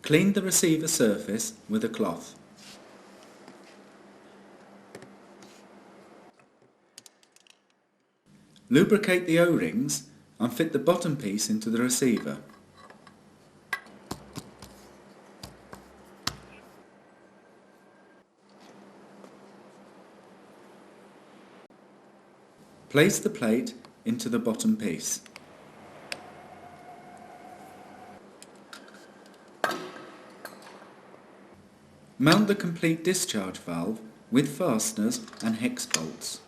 Clean the receiver surface with a cloth. Lubricate the O-rings and fit the bottom piece into the receiver. Place the plate into the bottom piece. Mount the complete discharge valve with fasteners and hex bolts.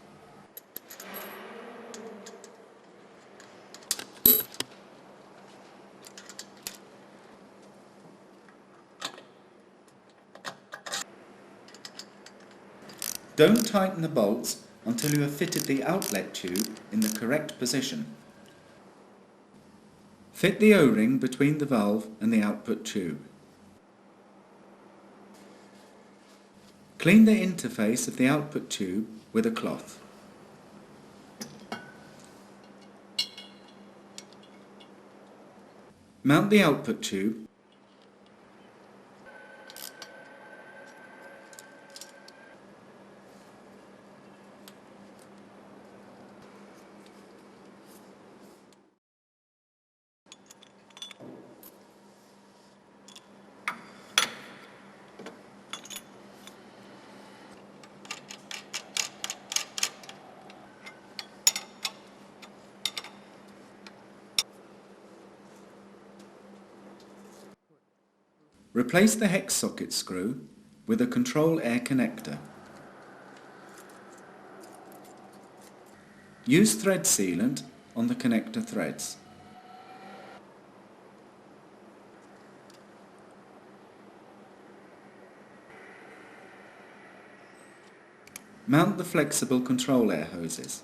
Don't tighten the bolts until you have fitted the outlet tube in the correct position. Fit the O-ring between the valve and the output tube. Clean the interface of the output tube with a cloth. Mount the output tube . Replace the hex socket screw with a control air connector. Use thread sealant on the connector threads. Mount the flexible control air hoses.